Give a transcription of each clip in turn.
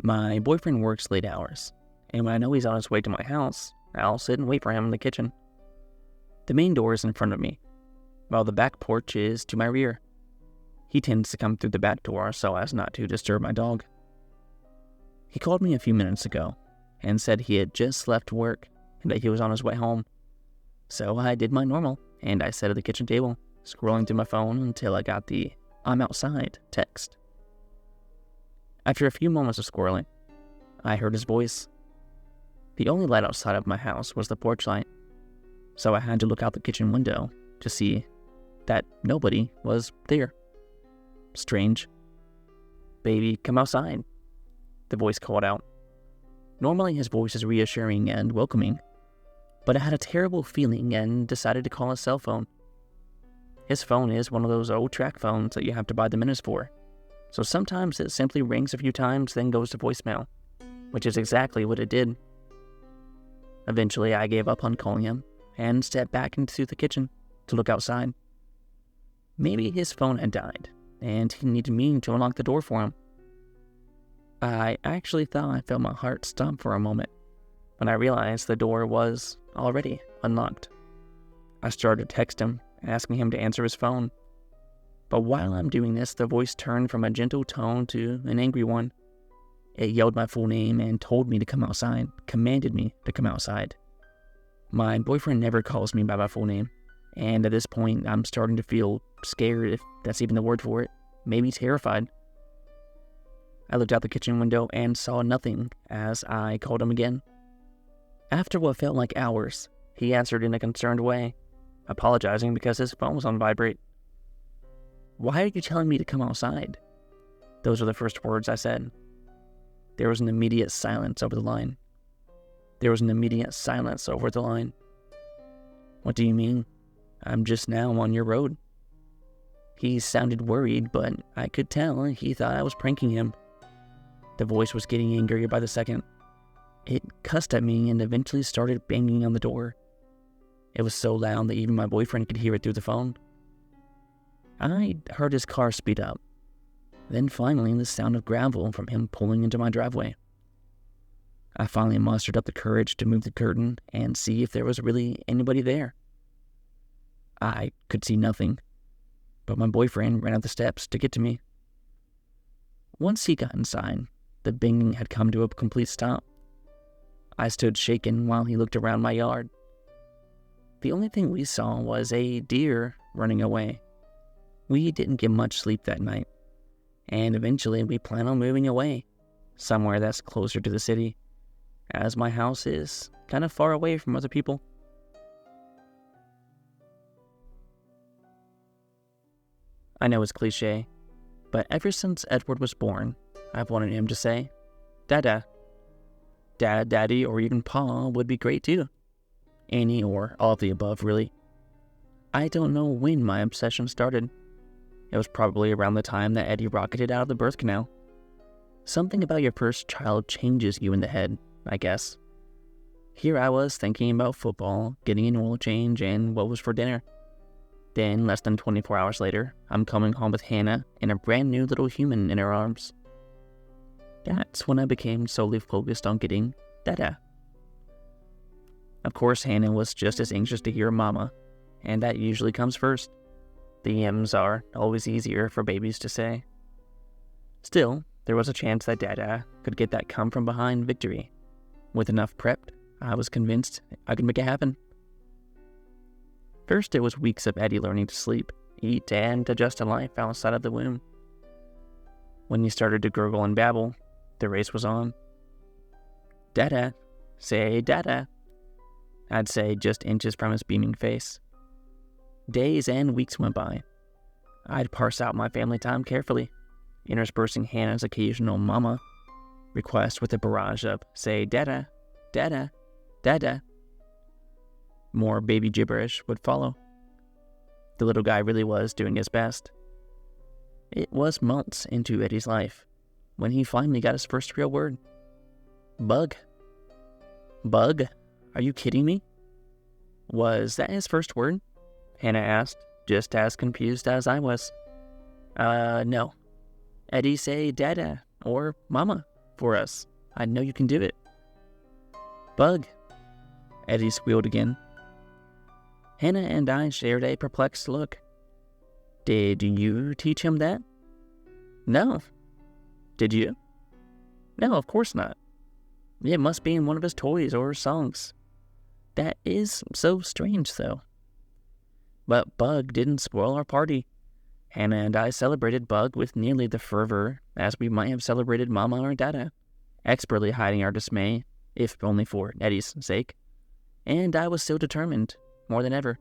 My boyfriend works late hours, and when I know he's on his way to my house, I'll sit and wait for him in the kitchen. The main door is in front of me, while the back porch is to my rear. He tends to come through the back door so as not to disturb my dog. He called me a few minutes ago and said he had just left work and that he was on his way home. So I did my normal, and I sat at the kitchen table, scrolling through my phone until I got the "I'm outside" text. After a few moments of scrolling, I heard his voice. The only light outside of my house was the porch light, so I had to look out the kitchen window to see that nobody was there. Strange. "Baby, come outside," the voice called out. Normally his voice is reassuring and welcoming, but I had a terrible feeling and decided to call his cell phone. His phone is one of those old track phones that you have to buy the minutes for, so sometimes it simply rings a few times then goes to voicemail, which is exactly what it did. Eventually I gave up on calling him and stepped back into the kitchen to look outside. Maybe his phone had died, and he needed me to unlock the door for him. I actually thought I felt my heart stop for a moment when I realized the door was already unlocked. I started to text him, asking him to answer his phone. But while I'm doing this, the voice turned from a gentle tone to an angry one. It yelled my full name and told me to come outside, commanded me to come outside. My boyfriend never calls me by my full name, and at this point I'm starting to feel scared, if that's even the word for it, maybe terrified. I looked out the kitchen window and saw nothing as I called him again. After what felt like hours, he answered in a concerned way, apologizing because his phone was on vibrate. "Why are you telling me to come outside?" Those were the first words I said. There was an immediate silence over the line. "What do you mean? I'm just now on your road." He sounded worried, but I could tell he thought I was pranking him. The voice was getting angrier by the second. It cussed at me and eventually started banging on the door. It was so loud that even my boyfriend could hear it through the phone. I heard his car speed up. Then finally the sound of gravel from him pulling into my driveway. I finally mustered up the courage to move the curtain and see if there was really anybody there. I could see nothing, but my boyfriend ran up the steps to get to me. Once he got inside, the banging had come to a complete stop. I stood shaken while he looked around my yard. The only thing we saw was a deer running away. We didn't get much sleep that night, and eventually we plan on moving away, somewhere that's closer to the city, as my house is kind of far away from other people. I know it's cliche, but ever since Edward was born, I've wanted him to say, "Dada." Dad, Daddy, or even Pa would be great too. Any or all of the above, really. I don't know when my obsession started. It was probably around the time that Eddie rocketed out of the birth canal. Something about your first child changes you in the head, I guess. Here I was thinking about football, getting an oil change, and what was for dinner. Then, less than 24 hours later, I'm coming home with Hannah and a brand new little human in her arms. That's when I became solely focused on getting Dada. Of course, Hannah was just as anxious to hear Mama, and that usually comes first. The M's are always easier for babies to say. Still, there was a chance that Dada could get that come-from-behind victory. With enough prep, I was convinced I could make it happen. First, it was weeks of Eddie learning to sleep, eat, and adjust to life outside of the womb. When he started to gurgle and babble, the race was on. "Dada, say Dada," I'd say just inches from his beaming face. Days and weeks went by. I'd parse out my family time carefully, interspersing Hannah's occasional Mama request with a barrage of "say Dada, Dada, Dada." More baby gibberish would follow. The little guy really was doing his best. It was months into Eddie's life when he finally got his first real word. Bug. Bug? Are you kidding me? Was that his first word? Hannah asked, just as confused as I was. No. Eddie say Dada or Mama, for us. I know you can do it. Bug, Eddie squealed again. Hannah and I shared a perplexed look. Did you teach him that? No. Did you? No, of course not. It must be in one of his toys or songs. That is so strange, though. But Bug didn't spoil our party. Hannah and I celebrated Bug with nearly the fervor as we might have celebrated Mama or Dada, expertly hiding our dismay, if only for Eddie's sake. And I was still determined, more than ever.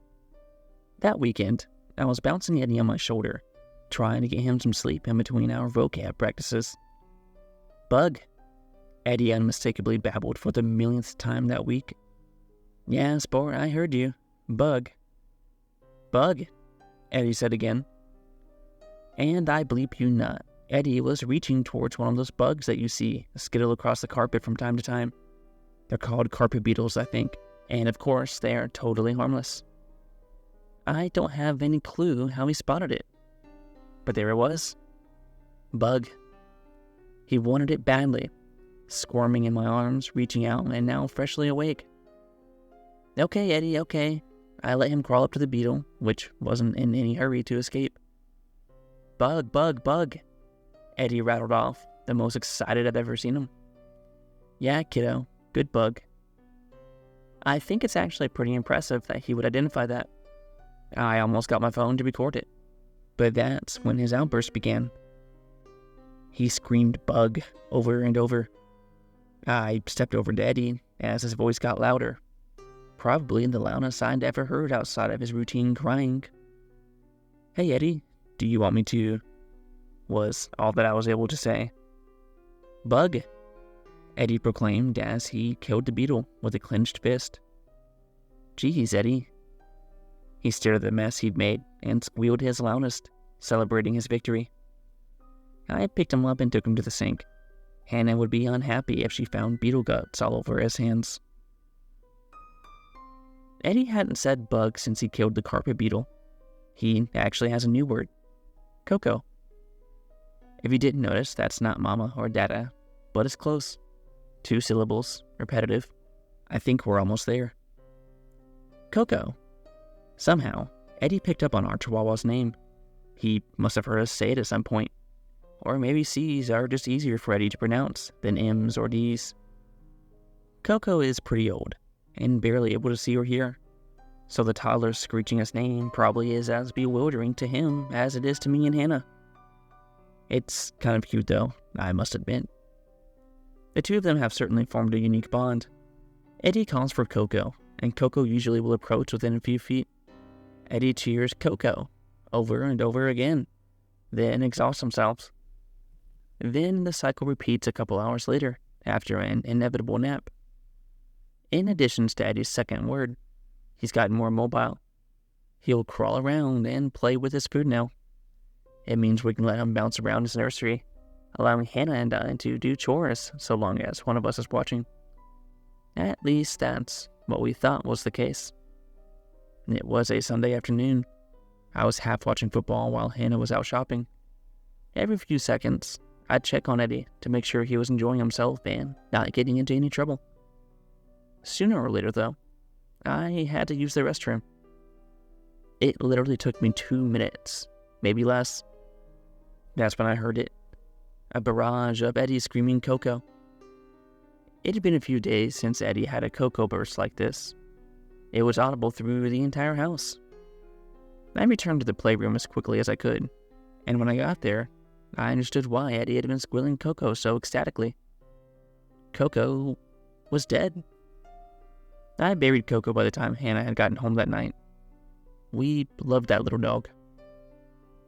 That weekend, I was bouncing Eddie on my shoulder, trying to get him some sleep in between our vocab practices. Bug, Eddie unmistakably babbled for the millionth time that week. Yeah, Sport, I heard you. Bug. Bug, Eddie said again. And I bleep you not, Eddie was reaching towards one of those bugs that you see skittle across the carpet from time to time. They're called carpet beetles, I think, and of course they are totally harmless. I don't have any clue how he spotted it, but there it was. Bug. He wanted it badly, squirming in my arms, reaching out, and now freshly awake. Okay, Eddie, okay. I let him crawl up to the beetle, which wasn't in any hurry to escape. Bug, bug, bug, Eddie rattled off, the most excited I've ever seen him. Yeah, kiddo, good bug. I think it's actually pretty impressive that he would identify that. I almost got my phone to record it, but that's when his outburst began. He screamed bug over and over. I stepped over to Eddie as his voice got louder, probably the loudest I'd ever heard outside of his routine crying. Hey Eddie, do you want me to? Was all that I was able to say. Bug, Eddie proclaimed as he killed the beetle with a clenched fist. Geez, Eddie. He stared at the mess he'd made and squealed his loudest, celebrating his victory. I picked him up and took him to the sink. Hannah would be unhappy if she found beetle guts all over his hands. Eddie hadn't said bug since he killed the carpet beetle. He actually has a new word. Coco. If you didn't notice, that's not Mama or Dada, but it's close. 2 syllables, repetitive. I think we're almost there. Coco. Somehow, Eddie picked up on our Chihuahua's name. He must have heard us say it at some point. Or maybe C's are just easier for Eddie to pronounce than M's or D's. Coco is pretty old, and barely able to see or hear, so the toddler screeching his name probably is as bewildering to him as it is to me and Hannah. It's kind of cute though, I must admit. The two of them have certainly formed a unique bond. Eddie calls for Coco, and Coco usually will approach within a few feet. Eddie cheers Coco over and over again, then exhausts himself. Then the cycle repeats a couple hours later, after an inevitable nap. In addition to Eddie's second word, he's gotten more mobile. He'll crawl around and play with his food now. It means we can let him bounce around his nursery, allowing Hannah and I to do chores so long as one of us is watching. At least that's what we thought was the case. It was a Sunday afternoon. I was half watching football while Hannah was out shopping. Every few seconds, I'd check on Eddie to make sure he was enjoying himself and not getting into any trouble. Sooner or later, though, I had to use the restroom. It literally took me 2 minutes, maybe less. That's when I heard it. A barrage of Eddie screaming Coco. It had been a few days since Eddie had a Coco burst like this. It was audible through the entire house. I returned to the playroom as quickly as I could, and when I got there, I understood why Eddie had been squealing Coco so ecstatically. Coco was dead. I buried Coco by the time Hannah had gotten home that night. We loved that little dog.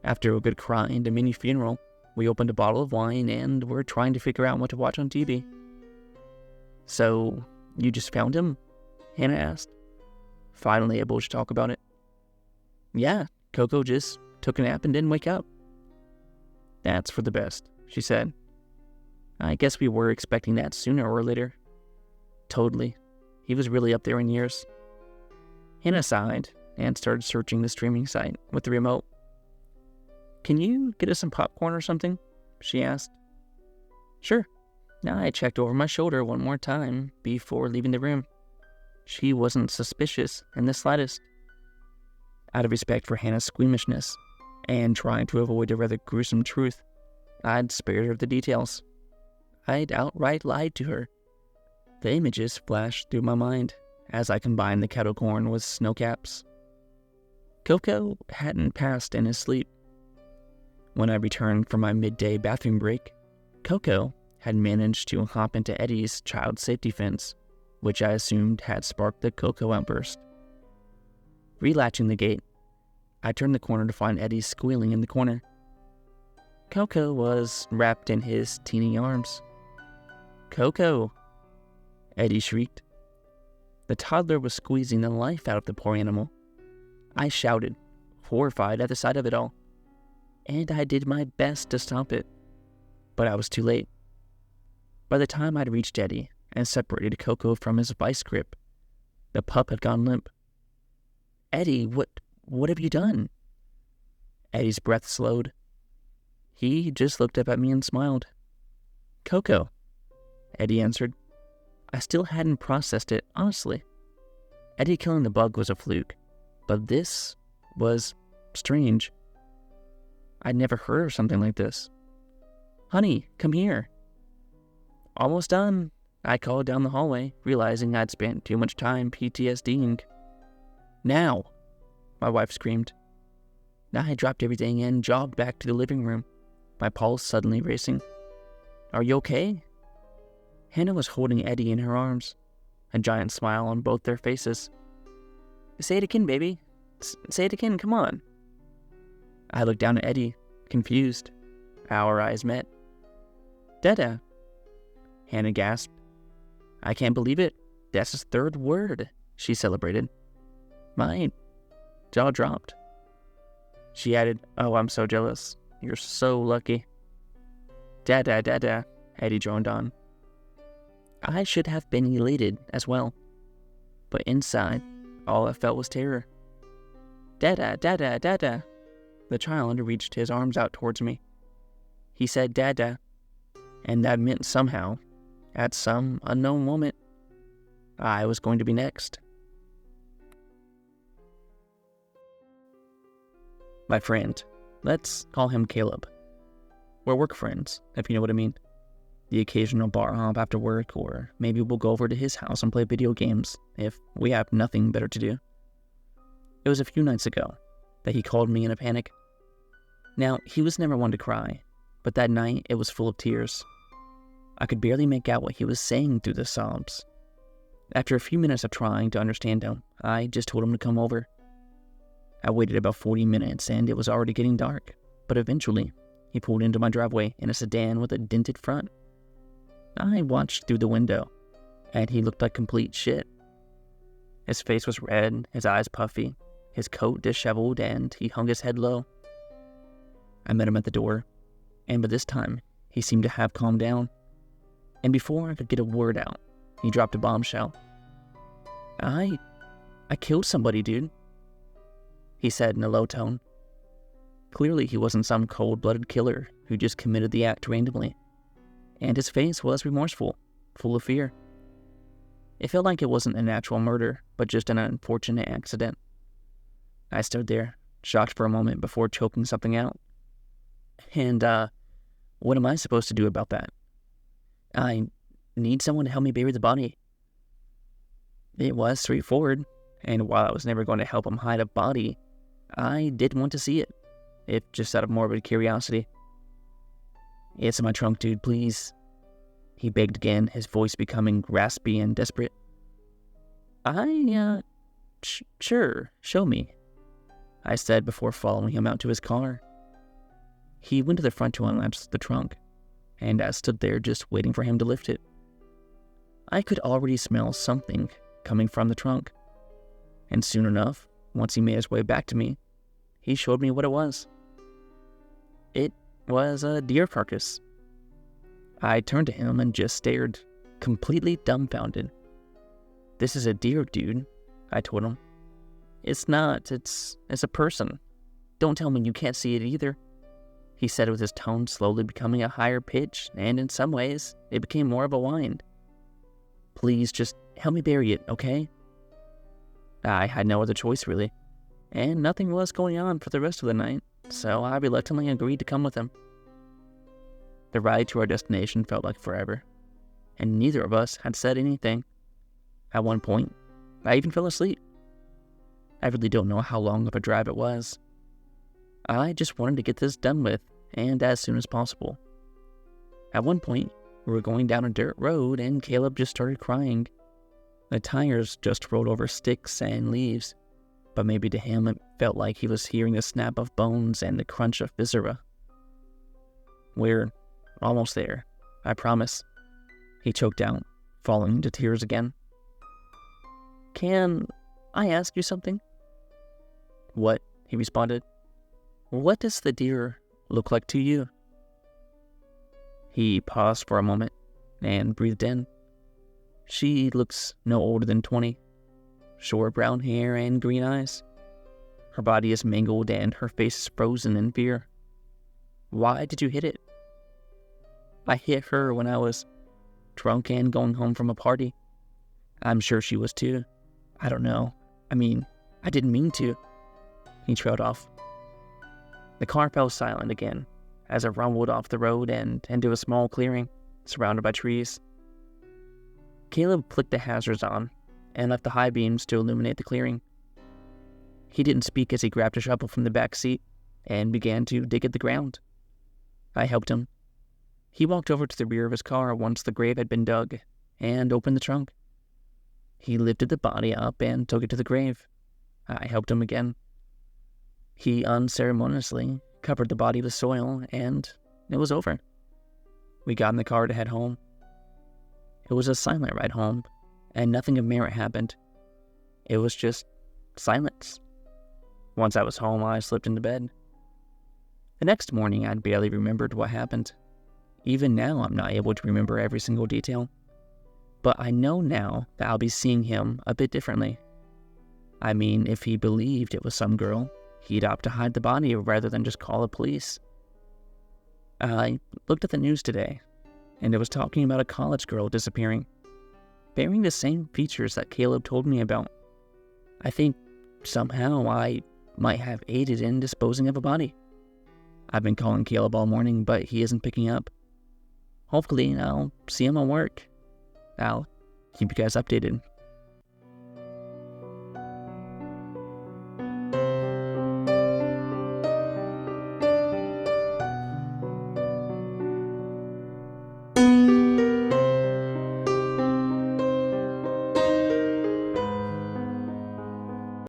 After a good cry and a mini funeral, we opened a bottle of wine and were trying to figure out what to watch on TV. So, you just found him? Hannah asked, finally able to talk about it. Yeah, Coco just took a nap and didn't wake up. That's for the best, she said. I guess we were expecting that sooner or later. Totally. He was really up there in years. Hannah sighed and started searching the streaming site with the remote. Can you get us some popcorn or something? She asked. Sure. I checked over my shoulder one more time before leaving the room. She wasn't suspicious in the slightest. Out of respect for Hannah's squeamishness, and trying to avoid a rather gruesome truth, I'd spared her the details. I'd outright lied to her. The images flashed through my mind as I combined the kettle corn with snowcaps. Coco hadn't passed in his sleep. When I returned from my midday bathroom break, Coco had managed to hop into Eddie's child safety fence, which I assumed had sparked the Coco outburst. Relatching the gate, I turned the corner to find Eddie squealing in the corner. Coco was wrapped in his teeny arms. "Coco!" Eddie shrieked. The toddler was squeezing the life out of the poor animal. I shouted, horrified at the sight of it all, and I did my best to stop it, but I was too late. By the time I'd reached Eddie and separated Coco from his vice grip, the pup had gone limp. "Eddie, what have you done?" Eddie's breath slowed. He just looked up at me and smiled. "Coco," Eddie answered. I still hadn't processed it, honestly. Eddie killing the bug was a fluke, but this was strange. I'd never heard of something like this. "Honey, come here." "Almost done," I called down the hallway, realizing I'd spent too much time PTSDing. "Now," my wife screamed. I dropped everything and jogged back to the living room, my pulse suddenly racing. "Are you okay?" Hannah was holding Eddie in her arms, a giant smile on both their faces. "Say it again, baby. Say it again, come on." I looked down at Eddie, confused. Our eyes met. "Dada," Hannah gasped. "I can't believe it. That's his third word," she celebrated. My jaw dropped. She added, "Oh, I'm so jealous. You're so lucky." "Dada, dada," Eddie droned on. I should have been elated as well, but inside, all I felt was terror. "Dada, dada, dada." The child reached his arms out towards me. He said dada, and that meant somehow, at some unknown moment, I was going to be next. My friend, let's call him Caleb. We're work friends, if you know what I mean. The occasional bar hop after work, or maybe we'll go over to his house and play video games if we have nothing better to do. It was a few nights ago that he called me in a panic. Now, he was never one to cry, but that night it was full of tears. I could barely make out what he was saying through the sobs. After a few minutes of trying to understand him, I just told him to come over. I waited about 40 minutes and it was already getting dark, but eventually he pulled into my driveway in a sedan with a dented front. I watched through the window, and he looked like complete shit. His face was red, his eyes puffy, his coat disheveled, and he hung his head low. I met him at the door, and by this time, he seemed to have calmed down. And before I could get a word out, he dropped a bombshell. I killed somebody, dude," he said in a low tone. Clearly, he wasn't some cold-blooded killer who just committed the act randomly. And his face was remorseful, full of fear. It felt like it wasn't a natural murder, but just an unfortunate accident. I stood there, shocked for a moment before choking something out. "And, what am I supposed to do about that?" "I need someone to help me bury the body." It was straightforward, and while I was never going to help him hide a body, I did want to see it, if just out of morbid curiosity. "It's in my trunk, dude, please," he begged again, his voice becoming raspy and desperate. Sure, show me," I said before following him out to his car. He went to the front to unlatch the trunk, and I stood there just waiting for him to lift it. I could already smell something coming from the trunk, and soon enough, once he made his way back to me, he showed me what it was. It was a deer carcass. I turned to him and just stared, completely dumbfounded. "This is a deer, dude," I told him. "It's not, it's a person. Don't tell me you can't see it either." he said with his tone slowly becoming a higher pitch, and in some ways, it became more of a whine. "Please just help me bury it, okay?" I had no other choice, really, and nothing was going on for the rest of the night, so I reluctantly agreed to come with him. The ride to our destination felt like forever, and neither of us had said anything. At one point, I even fell asleep. I really don't know how long of a drive it was. I just wanted to get this done with, and as soon as possible. At one point, we were going down a dirt road, and Caleb just started crying. The tires just rolled over sticks and leaves, but maybe to him it felt like he was hearing the snap of bones and the crunch of viscera. "We're almost there, I promise," he choked out, falling into tears again. "Can I ask you something?" "What?" he responded. "What does the deer look like to you?" He paused for a moment and breathed in. "She looks no older than 20. Short brown hair and green eyes. Her body is mangled and her face is frozen in fear." "Why did you hit it?" "I hit her when I was drunk and going home from a party. I'm sure she was too. I don't know. I didn't mean to." He trailed off. The car fell silent again as it rumbled off the road and into a small clearing surrounded by trees. Caleb clicked the hazards on and left the high beams to illuminate the clearing. He didn't speak as he grabbed a shovel from the back seat and began to dig at the ground. I helped him. He walked over to the rear of his car once the grave had been dug and opened the trunk. He lifted the body up and took it to the grave. I helped him again. He unceremoniously covered the body with soil, and it was over. We got in the car to head home. It was a silent ride home, and nothing of merit happened. It was just silence. Once I was home, I slipped into bed. The next morning, I'd barely remembered what happened. Even now, I'm not able to remember every single detail. But I know now that I'll be seeing him a bit differently. If he believed it was some girl, he'd opt to hide the body rather than just call the police. I looked at the news today, and it was talking about a college girl disappearing, bearing the same features that Caleb told me about. I think somehow I might have aided in disposing of a body. I've been calling Caleb all morning, but he isn't picking up. Hopefully, I'll see him at work. I'll keep you guys updated